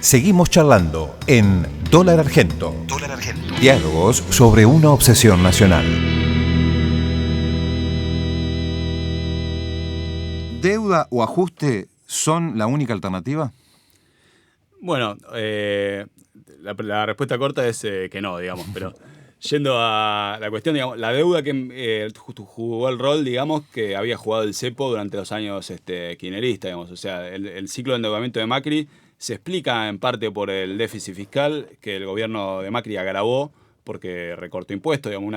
Seguimos charlando en Dólar Argento. Dólar Argento. Diálogos sobre una obsesión nacional. ¿Deuda o ajuste son la única alternativa? Bueno, la respuesta corta es que no, digamos, pero yendo a la cuestión, digamos, la deuda que jugó el rol, digamos, que había jugado el cepo durante los años kirchneristas, digamos, o sea, el ciclo de endeudamiento de Macri se explica en parte por el déficit fiscal que el gobierno de Macri agravó porque recortó impuestos. Digamos,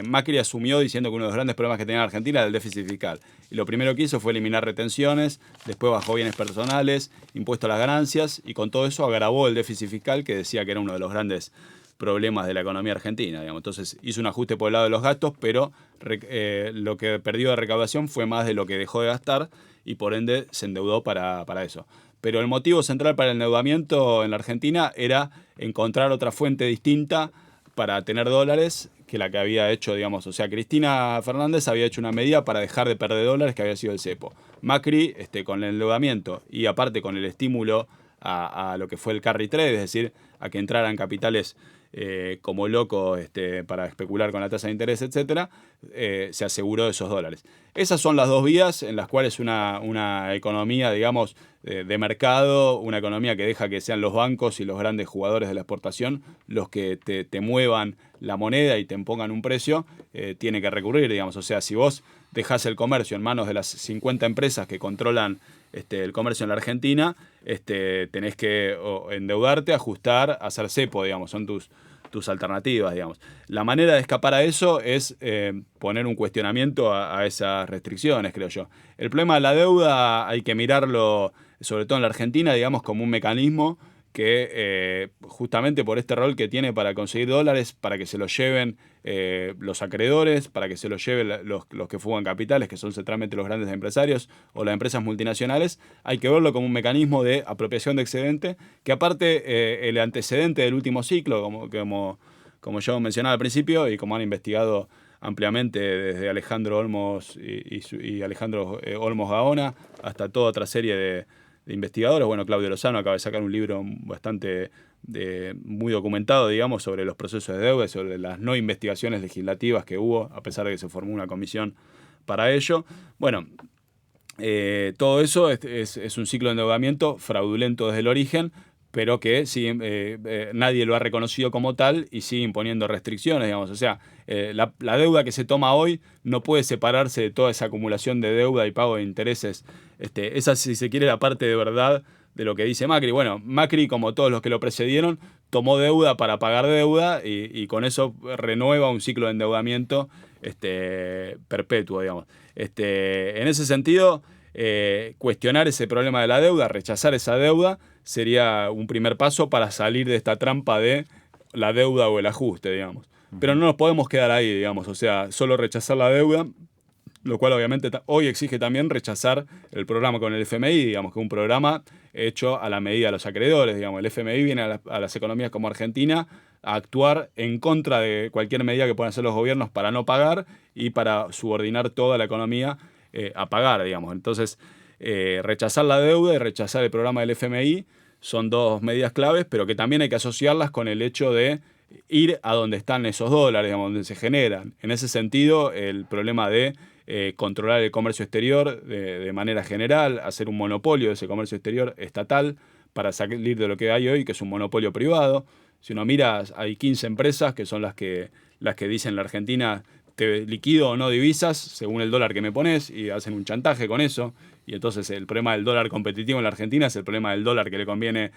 Macri asumió diciendo que uno de los grandes problemas que tenía la Argentina era el déficit fiscal. Y lo primero que hizo fue eliminar retenciones, después bajó bienes personales, impuesto a las ganancias, y con todo eso agravó el déficit fiscal, que decía que era uno de los grandes problemas de la economía argentina. Digamos. Entonces hizo un ajuste por el lado de los gastos, pero lo que perdió de recaudación fue más de lo que dejó de gastar y por ende se endeudó para eso. Pero el motivo central para el endeudamiento en la Argentina era encontrar otra fuente distinta para tener dólares que la que había hecho, digamos. O sea, Cristina Fernández había hecho una medida para dejar de perder dólares que había sido el cepo. Macri, con el endeudamiento y aparte con el estímulo a lo que fue el carry trade, es decir, a que entraran capitales como loco para especular con la tasa de interés, etcétera, se aseguró esos dólares. Esas son las dos vías en las cuales una economía, digamos, de mercado, una economía que deja que sean los bancos y los grandes jugadores de la exportación los que te muevan la moneda y te impongan un precio, tiene que recurrir, digamos. O sea, si vos dejás el comercio en manos de las 50 empresas que controlan el comercio en la Argentina, tenés que endeudarte, ajustar, hacer cepo, digamos, son tus alternativas, digamos. La manera de escapar a eso es poner un cuestionamiento a esas restricciones, creo yo. El problema de la deuda hay que mirarlo, sobre todo en la Argentina, digamos, como un mecanismo que justamente por este rol que tiene para conseguir dólares, para que se los lleven los acreedores, para que se los lleven los que fugan capitales, que son centralmente los grandes empresarios o las empresas multinacionales, hay que verlo como un mecanismo de apropiación de excedente, que aparte el antecedente del último ciclo, como yo mencionaba al principio y como han investigado ampliamente desde Alejandro Olmos y Alejandro Olmos Gaona hasta toda otra serie de investigadores. Bueno, Claudio Lozano acaba de sacar un libro bastante muy documentado, digamos, sobre los procesos de deuda y sobre las no investigaciones legislativas que hubo, a pesar de que se formó una comisión para ello. Bueno, todo eso es un ciclo de endeudamiento fraudulento desde el origen, pero que nadie lo ha reconocido como tal y sigue imponiendo restricciones, digamos. O sea, la deuda que se toma hoy no puede separarse de toda esa acumulación de deuda y pago de intereses. Esa, si se quiere, la parte de verdad de lo que dice Macri. Bueno, Macri, como todos los que lo precedieron, tomó deuda para pagar deuda y con eso renueva un ciclo de endeudamiento perpetuo, digamos. En ese sentido, cuestionar ese problema de la deuda, rechazar esa deuda, sería un primer paso para salir de esta trampa de la deuda o el ajuste, digamos. Pero no nos podemos quedar ahí, digamos, o sea, solo rechazar la deuda, lo cual obviamente hoy exige también rechazar el programa con el FMI, digamos, que es un programa hecho a la medida de los acreedores, digamos. El FMI viene a las economías como Argentina a actuar en contra de cualquier medida que puedan hacer los gobiernos para no pagar y para subordinar toda la economía a pagar, digamos. Entonces, rechazar la deuda y rechazar el programa del FMI son dos medidas claves, pero que también hay que asociarlas con el hecho de ir a donde están esos dólares, digamos, donde se generan. En ese sentido, el problema de controlar el comercio exterior de manera general, hacer un monopolio de ese comercio exterior estatal para salir de lo que hay hoy, que es un monopolio privado. Si uno mira, hay 15 empresas que son las que dicen en la Argentina: te liquido o no divisas según el dólar que me pones, y hacen un chantaje con eso. Y entonces el problema del dólar competitivo en la Argentina es el problema del dólar que le conviene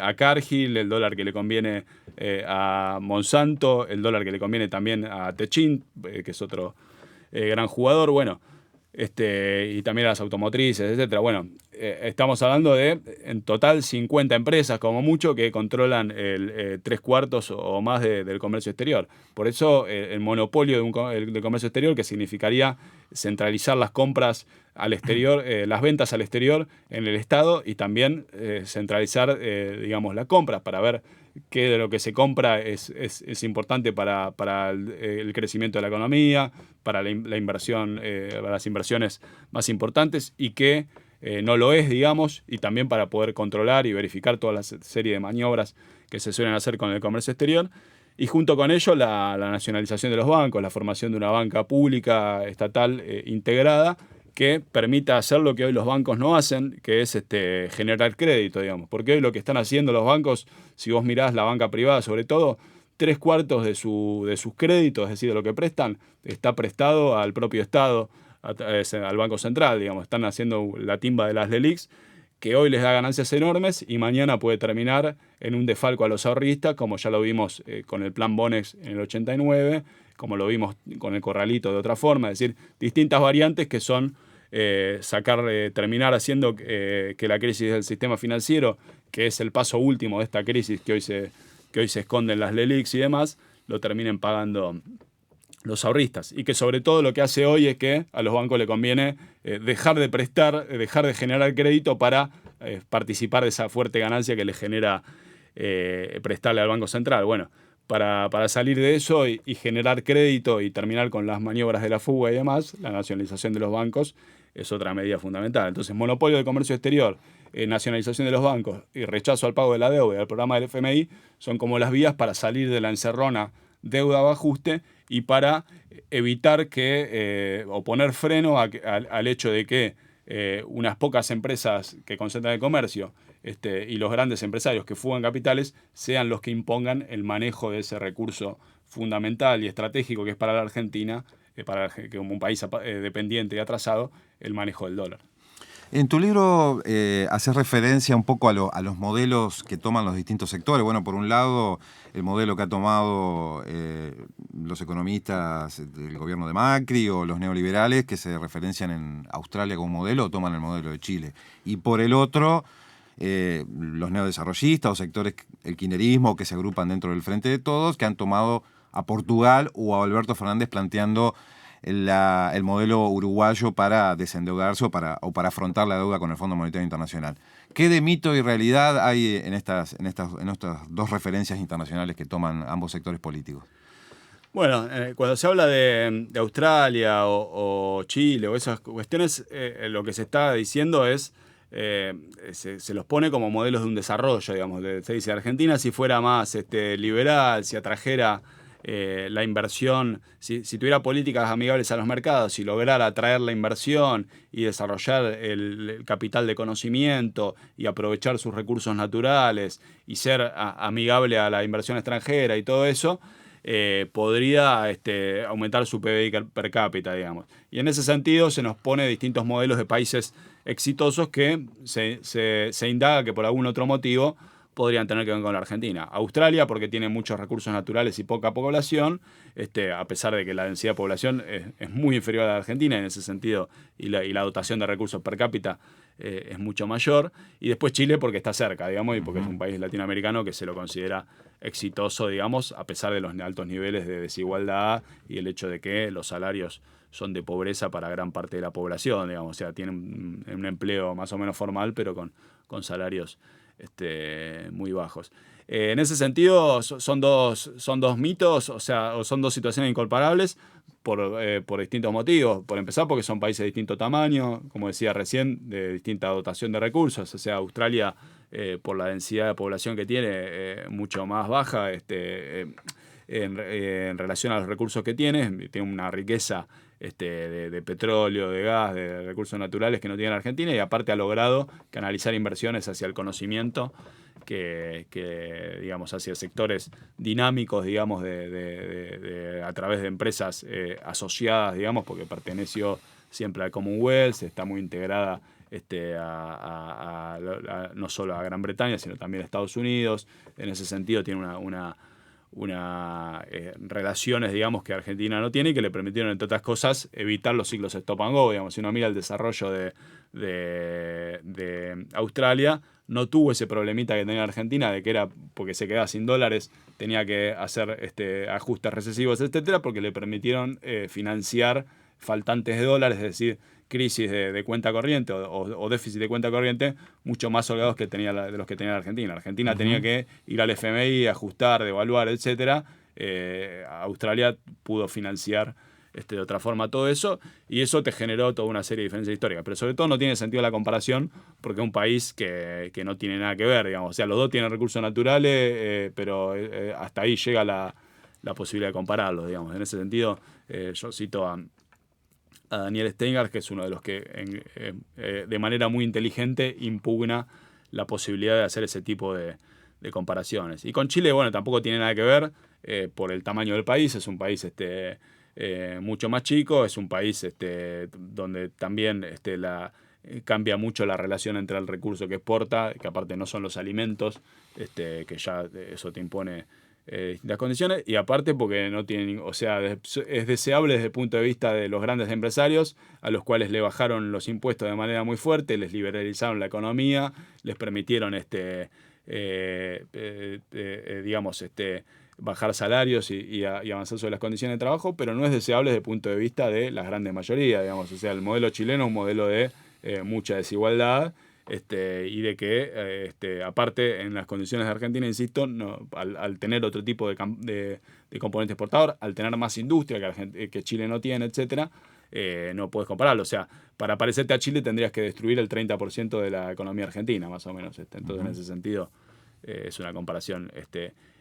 a Cargill, el dólar que le conviene a Monsanto, el dólar que le conviene también a Techint, que es otro gran jugador. Bueno, y también a las automotrices, etcétera. Bueno, estamos hablando de, en total, 50 empresas como mucho que controlan el 3/4 o más del comercio exterior. Por eso el monopolio del comercio exterior, que significaría centralizar las compras al exterior, las ventas al exterior en el Estado, y también centralizar, digamos, las compras para ver qué de lo que se compra es importante para el crecimiento de la economía, para la inversión, para las inversiones más importantes, y qué no lo es, digamos, y también para poder controlar y verificar toda la serie de maniobras que se suelen hacer con el comercio exterior. Y junto con ello la nacionalización de los bancos, la formación de una banca pública estatal integrada que permita hacer lo que hoy los bancos no hacen, que es generar crédito, digamos. Porque hoy lo que están haciendo los bancos, si vos mirás la banca privada sobre todo, 3/4 de sus créditos, es decir, de lo que prestan, está prestado al propio Estado, al Banco Central, digamos. Están haciendo la timba de las LELIQs, que hoy les da ganancias enormes y mañana puede terminar en un desfalco a los ahorristas, como ya lo vimos con el plan Bonex en el 89, como lo vimos con el Corralito de otra forma, es decir, distintas variantes que son terminar haciendo que la crisis del sistema financiero, que es el paso último de esta crisis que hoy se esconde en las LELIQs y demás, lo terminen pagando los ahorristas. Y que sobre todo lo que hace hoy es que a los bancos le conviene dejar de prestar, dejar de generar crédito para participar de esa fuerte ganancia que le genera prestarle al Banco Central. Bueno, para salir de eso y generar crédito y terminar con las maniobras de la fuga y demás, la nacionalización de los bancos es otra medida fundamental. Entonces, monopolio de comercio exterior, nacionalización de los bancos y rechazo al pago de la deuda y al programa del FMI son como las vías para salir de la encerrona deuda o ajuste y para evitar o poner freno al hecho de que unas pocas empresas que concentran el comercio y los grandes empresarios que fugan capitales sean los que impongan el manejo de ese recurso fundamental y estratégico que es para la Argentina, como un país dependiente y atrasado, el manejo del dólar. En tu libro haces referencia un poco a los modelos que toman los distintos sectores. Bueno, por un lado, el modelo que ha tomado los economistas del gobierno de Macri o los neoliberales que se referencian en Australia como modelo o toman el modelo de Chile. Y por el otro, los neodesarrollistas o sectores, el kirchnerismo, que se agrupan dentro del Frente de Todos, que han tomado a Portugal o a Alberto Fernández planteando el modelo uruguayo para desendeudarse o para afrontar la deuda con el Fondo Monetario Internacional. ¿Qué de mito y realidad hay en estas dos referencias internacionales que toman ambos sectores políticos? Bueno, cuando se habla de Australia o Chile o esas cuestiones, lo que se está diciendo es se los pone como modelos de un desarrollo, digamos. Se dice, Argentina si fuera más liberal, si atrajera la inversión, si tuviera políticas amigables a los mercados, si lograra atraer la inversión y desarrollar el capital de conocimiento y aprovechar sus recursos naturales y ser amigable a la inversión extranjera y todo eso, podría aumentar su PBI per cápita, digamos. Y en ese sentido se nos pone distintos modelos de países exitosos que se indaga que por algún otro motivo podrían tener que ver con la Argentina. Australia, porque tiene muchos recursos naturales y poca población, a pesar de que la densidad de población es muy inferior a la Argentina en ese sentido, y la dotación de recursos per cápita es mucho mayor. Y después Chile, porque está cerca, digamos, y porque es un país latinoamericano que se lo considera exitoso, digamos, a pesar de los altos niveles de desigualdad y el hecho de que los salarios son de pobreza para gran parte de la población, digamos. O sea, tienen un empleo más o menos formal, pero con salarios muy bajos. En ese sentido, son dos mitos, o son dos situaciones incomparables por distintos motivos. Por empezar, porque son países de distinto tamaño, como decía recién, de distinta dotación de recursos. O sea, Australia, por la densidad de población que tiene, mucho más baja en relación a los recursos que tiene una riqueza de petróleo, de gas, de recursos naturales que no tiene la Argentina, y aparte ha logrado canalizar inversiones hacia el conocimiento que digamos, hacia sectores dinámicos, digamos, a través de empresas asociadas, digamos, porque perteneció siempre al Commonwealth, está muy integrada no solo a Gran Bretaña, sino también a Estados Unidos. En ese sentido tiene relaciones, digamos, que Argentina no tiene y que le permitieron, entre otras cosas, evitar los ciclos stop and go. Digamos, si uno mira el desarrollo de Australia, no tuvo ese problemita que tenía Argentina, de que era porque se quedaba sin dólares, tenía que hacer ajustes recesivos, etcétera, porque le permitieron financiar faltantes de dólares, es decir, crisis de cuenta corriente o déficit de cuenta corriente mucho más holgados de los que tenía la Argentina. Argentina tenía que ir al FMI, ajustar, devaluar, etcétera. Australia pudo financiar de otra forma todo eso, y eso te generó toda una serie de diferencias históricas. Pero sobre todo no tiene sentido la comparación porque es un país que no tiene nada que ver, digamos. O sea, los dos tienen recursos naturales, pero hasta ahí llega la posibilidad de compararlos, digamos. En ese sentido, yo cito a Daniel Steingart, que es uno de los que de manera muy inteligente impugna la posibilidad de hacer ese tipo de comparaciones. Y con Chile, bueno, tampoco tiene nada que ver por el tamaño del país. Es un país mucho más chico, es un país donde también cambia mucho la relación entre el recurso que exporta, que aparte no son los alimentos, que ya eso te impone distintas condiciones, y aparte porque no tienen, o sea, es deseable desde el punto de vista de los grandes empresarios, a los cuales le bajaron los impuestos de manera muy fuerte, les liberalizaron la economía, les permitieron digamos, bajar salarios y avanzar sobre las condiciones de trabajo, pero no es deseable desde el punto de vista de las grandes mayorías, digamos. O sea, el modelo chileno es un modelo de mucha desigualdad, y de que, aparte, en las condiciones de Argentina, insisto, al tener otro tipo de componente exportador, al tener más industria que Chile no tiene, etcétera, no puedes compararlo. O sea, para parecerte a Chile tendrías que destruir el 30% de la economía argentina, más o menos. Entonces, en ese sentido, es una comparación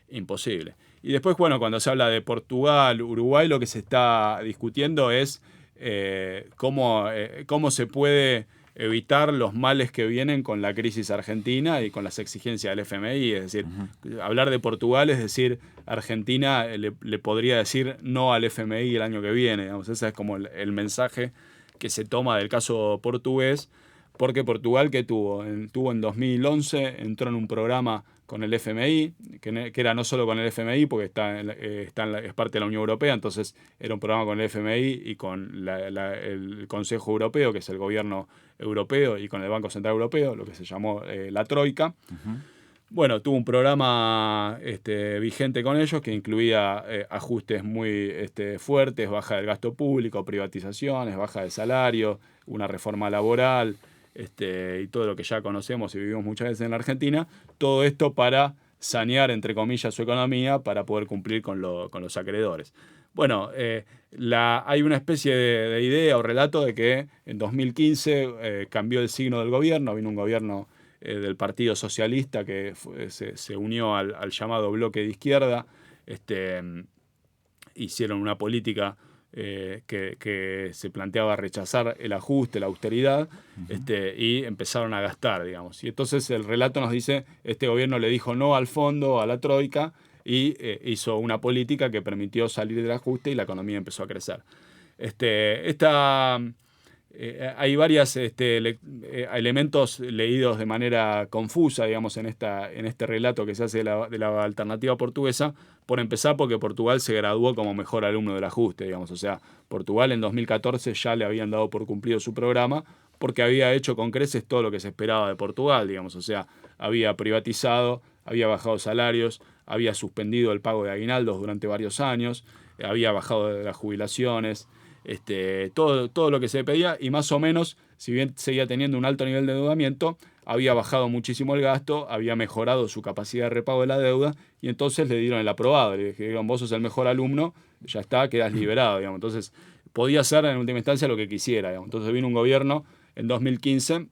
imposible. Y después, bueno, cuando se habla de Portugal, Uruguay, lo que se está discutiendo es cómo se puede evitar los males que vienen con la crisis argentina y con las exigencias del FMI. Es decir, hablar de Portugal es decir, Argentina le podría decir no al FMI el año que viene. Digamos. Ese es como el mensaje que se toma del caso portugués, porque Portugal, ¿qué tuvo? Tuvo en 2011, entró en un programa con el FMI, que era no solo con el FMI, porque es parte de la Unión Europea, entonces era un programa con el FMI y con el Consejo Europeo, que es el gobierno europeo, y con el Banco Central Europeo, lo que se llamó la Troika. Bueno, tuvo un programa vigente con ellos que incluía ajustes muy fuertes, baja del gasto público, privatizaciones, baja de salario, una reforma laboral, y todo lo que ya conocemos y vivimos muchas veces en la Argentina. Todo esto para sanear, entre comillas, su economía para poder cumplir con los acreedores. Bueno, hay una especie de idea o relato de que en 2015 cambió el signo del gobierno, vino un gobierno del Partido Socialista que se unió al llamado bloque de izquierda, hicieron una política que se planteaba rechazar el ajuste, la austeridad, y empezaron a gastar, digamos. Y entonces el relato nos dice, este gobierno le dijo no al fondo, a la troika, y hizo una política que permitió salir del ajuste y la economía empezó a crecer. Hay varios elementos leídos de manera confusa, digamos, en este relato que se hace de la alternativa portuguesa. Por empezar, porque Portugal se graduó como mejor alumno del ajuste, digamos. O sea, Portugal en 2014 ya le habían dado por cumplido su programa porque había hecho con creces todo lo que se esperaba de Portugal, digamos. O sea, había privatizado, había bajado salarios, había suspendido el pago de aguinaldos durante varios años, había bajado de las jubilaciones, todo lo que se pedía, y más o menos, si bien seguía teniendo un alto nivel de endeudamiento, había bajado muchísimo el gasto, había mejorado su capacidad de repago de la deuda, y entonces le dieron el aprobado, le dijeron, vos sos el mejor alumno, ya está, quedás liberado, digamos. Entonces podía hacer en última instancia lo que quisiera, digamos. Entonces vino un gobierno en 2015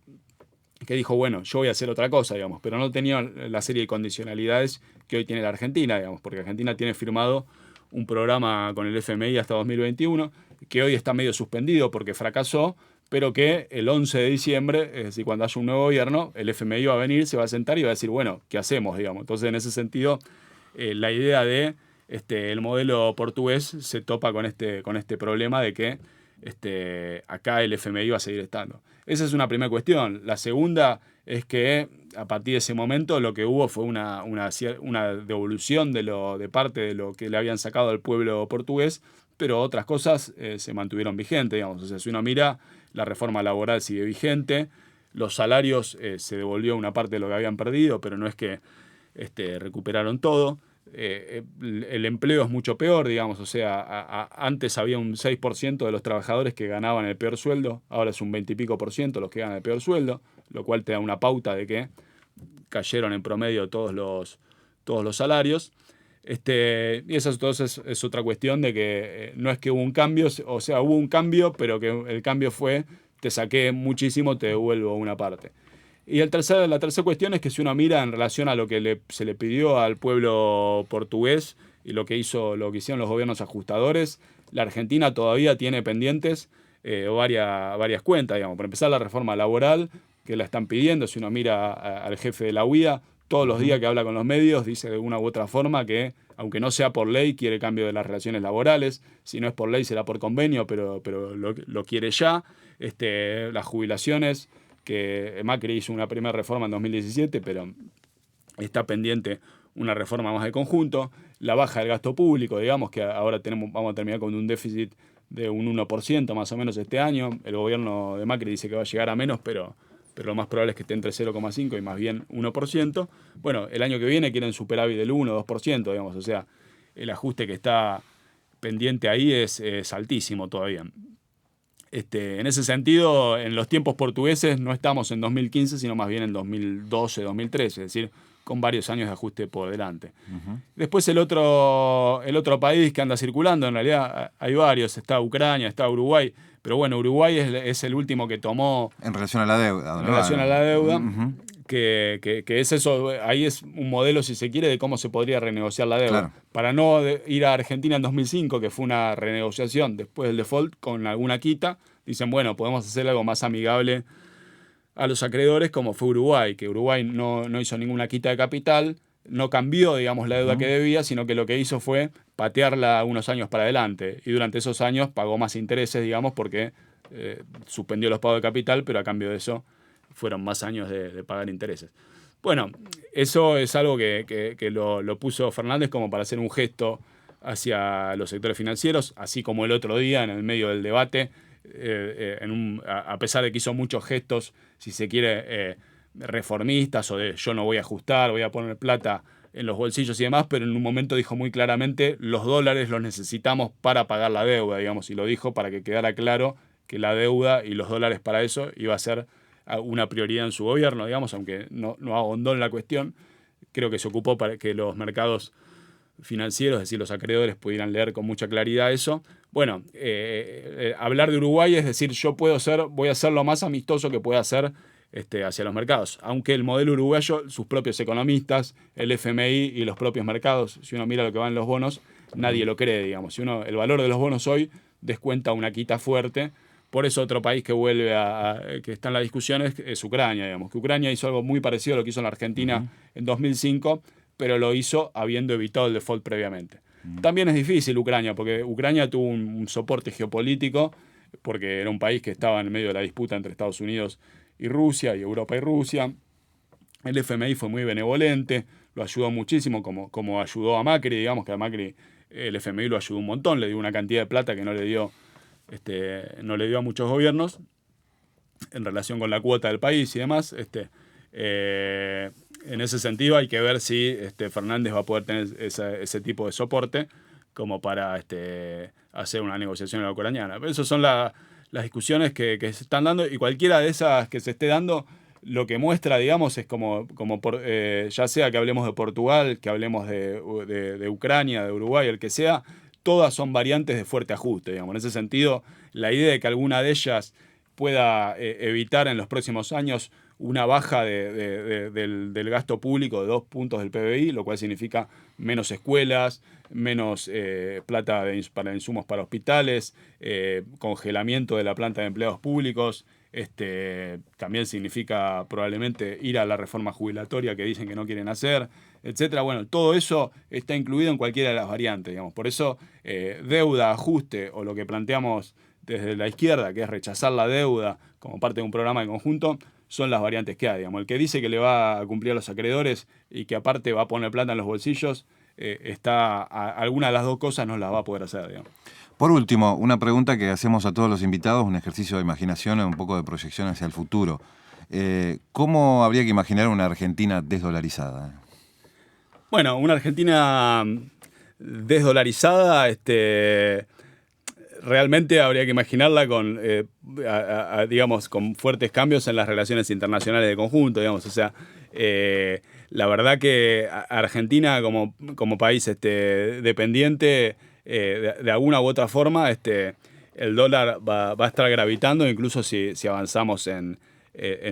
que dijo, bueno, yo voy a hacer otra cosa, digamos, pero no tenía la serie de condicionalidades que hoy tiene la Argentina, digamos, porque Argentina tiene firmado un programa con el FMI hasta 2021, que hoy está medio suspendido porque fracasó, pero que el 11 de diciembre, es decir, cuando haya un nuevo gobierno, el FMI va a venir, se va a sentar y va a decir, bueno, ¿qué hacemos? Digamos. Entonces, en ese sentido, la idea de el modelo portugués se topa con este problema de que acá el FMI va a seguir estando. Esa es una primera cuestión. La segunda es que a partir de ese momento lo que hubo fue una devolución de parte de lo que le habían sacado al pueblo portugués, pero otras cosas se mantuvieron vigentes, digamos. O sea, si uno mira, la reforma laboral sigue vigente, los salarios se devolvió una parte de lo que habían perdido, pero no es que recuperaron todo. El empleo es mucho peor, digamos, o sea, antes había un 6% de los trabajadores que ganaban el peor sueldo, ahora es un 20 y pico por ciento los que ganan el peor sueldo, lo cual te da una pauta de que cayeron en promedio todos los salarios. Y esa entonces es otra cuestión de que no es que hubo un cambio, o sea, hubo un cambio, pero que el cambio fue, te saqué muchísimo, te devuelvo una parte. Y la tercera cuestión es que si uno mira en relación a lo que se le pidió al pueblo portugués y lo que hicieron los gobiernos ajustadores, la Argentina todavía tiene pendientes varias cuentas, digamos. Por empezar, la reforma laboral, que la están pidiendo, si uno mira al jefe de la UIA, todos los días que habla con los medios, dice de una u otra forma que, aunque no sea por ley, quiere cambio de las relaciones laborales. Si no es por ley, será por convenio, pero lo quiere ya. Las jubilaciones, que Macri hizo una primera reforma en 2017, pero está pendiente una reforma más de conjunto. La baja del gasto público, digamos que ahora vamos a terminar con un déficit de un 1% más o menos este año. El gobierno de Macri dice que va a llegar a menos, pero lo más probable es que esté entre 0,5 y más bien 1%. Bueno, el año que viene quieren superávit del 1 o 2%, digamos. O sea, el ajuste que está pendiente ahí es altísimo todavía. En ese sentido, en los tiempos portugueses no estamos en 2015, sino más bien en 2012, 2013, es decir, con varios años de ajuste por delante. Después el otro país que anda circulando, en realidad hay varios, está Ucrania, está Uruguay, pero bueno, Uruguay es el último que tomó... En relación a la deuda. En relación a la deuda, que es eso, ahí es un modelo, si se quiere, de cómo se podría renegociar la deuda. Claro. Para no ir a Argentina en 2005, que fue una renegociación después del default con alguna quita, dicen, bueno, podemos hacer algo más amigable a los acreedores, como fue Uruguay, que Uruguay no hizo ninguna quita de capital, no cambió, digamos, la deuda que debía, sino que lo que hizo fue patearla unos años para adelante. Y durante esos años pagó más intereses, digamos, porque suspendió los pagos de capital, pero a cambio de eso fueron más años de pagar intereses. Bueno, eso es algo que lo puso Fernández como para hacer un gesto hacia los sectores financieros, así como el otro día, en el medio del debate, a pesar de que hizo muchos gestos, si se quiere, reformistas o de yo no voy a ajustar, voy a poner plata en los bolsillos y demás, pero en un momento dijo muy claramente los dólares los necesitamos para pagar la deuda, digamos, y lo dijo para que quedara claro que la deuda y los dólares para eso iba a ser una prioridad en su gobierno, digamos, aunque no ahondó en la cuestión. Creo que se ocupó para que los mercados financieros, es decir, los acreedores, pudieran leer con mucha claridad eso. Bueno, hablar de Uruguay es decir, voy a ser lo más amistoso que pueda ser hacia los mercados. Aunque el modelo uruguayo, sus propios economistas, el FMI y los propios mercados, si uno mira lo que va en los bonos, nadie lo cree, digamos. El valor de los bonos hoy descuenta una quita fuerte. Por eso otro país que vuelve que está en la discusión es Ucrania, digamos. Que Ucrania hizo algo muy parecido a lo que hizo en la Argentina en 2005, pero lo hizo habiendo evitado el default previamente. También es difícil Ucrania, porque Ucrania tuvo un soporte geopolítico, porque era un país que estaba en medio de la disputa entre Estados Unidos y Rusia, y Europa y Rusia. El FMI fue muy benevolente, lo ayudó muchísimo, como ayudó a Macri, digamos que a Macri el FMI lo ayudó un montón, le dio una cantidad de plata que no le dio a muchos gobiernos en relación con la cuota del país y demás. En ese sentido hay que ver si Fernández va a poder tener ese tipo de soporte como para hacer una negociación ucraniana. Pero esas son las discusiones que se están dando, y cualquiera de esas que se esté dando, lo que muestra, digamos, es ya sea que hablemos de Portugal, que hablemos de Ucrania, de Uruguay, el que sea, todas son variantes de fuerte ajuste, digamos. En ese sentido, la idea de que alguna de ellas pueda evitar en los próximos años una baja del gasto público de 2 puntos del PBI, lo cual significa menos escuelas, menos plata para insumos para hospitales, congelamiento de la planta de empleados públicos. También significa probablemente ir a la reforma jubilatoria que dicen que no quieren hacer, etcétera. Bueno, todo eso está incluido en cualquiera de las variantes, digamos. Por eso, deuda, ajuste o lo que planteamos desde la izquierda, que es rechazar la deuda como parte de un programa de conjunto, son las variantes que hay, digamos. El que dice que le va a cumplir a los acreedores y que aparte va a poner plata en los bolsillos, alguna de las dos cosas no las va a poder hacer, digamos. Por último, una pregunta que hacemos a todos los invitados, un ejercicio de imaginación, un poco de proyección hacia el futuro. ¿Cómo habría que imaginar una Argentina desdolarizada? Bueno, una Argentina desdolarizada, realmente habría que imaginarla con, digamos, con fuertes cambios en las relaciones internacionales de conjunto, digamos. O sea, La verdad que Argentina como país dependiente, de alguna u otra forma, el dólar va a estar gravitando, incluso si avanzamos en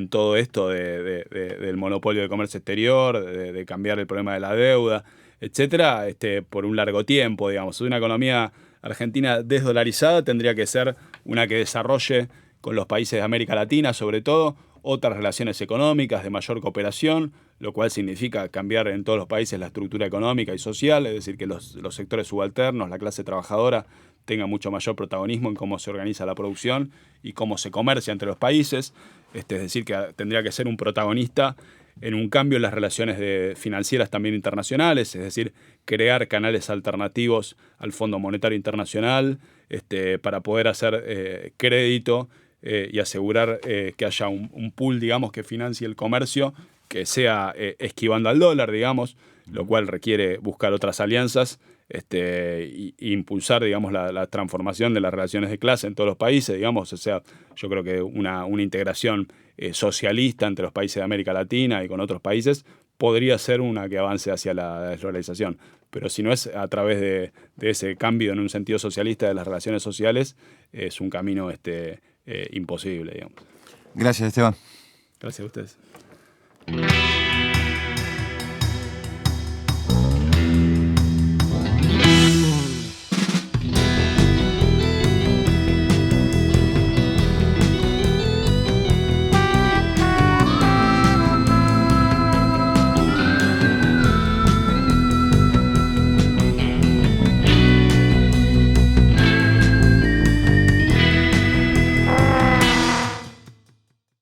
todo esto del monopolio de comercio exterior, de cambiar el problema de la deuda, etcétera, por un largo tiempo, digamos. Una economía argentina desdolarizada tendría que ser una que desarrolle con los países de América Latina, sobre todo, otras relaciones económicas de mayor cooperación, lo cual significa cambiar en todos los países la estructura económica y social, es decir, que los sectores subalternos, la clase trabajadora, tenga mucho mayor protagonismo en cómo se organiza la producción y cómo se comercia entre los países. Es decir, que tendría que ser un protagonista en un cambio en las relaciones financieras también internacionales, es decir, crear canales alternativos al Fondo Monetario Internacional para poder hacer crédito y asegurar que haya un pool, digamos, que financie el comercio, que sea esquivando al dólar, digamos, lo cual requiere buscar otras alianzas y impulsar, digamos, la transformación de las relaciones de clase en todos los países, digamos. O sea, yo creo que una integración socialista entre los países de América Latina y con otros países podría ser una que avance hacia la desdolarización. Pero si no es a través de ese cambio en un sentido socialista de las relaciones sociales, es un camino imposible, digamos. Gracias, Esteban. Gracias a ustedes.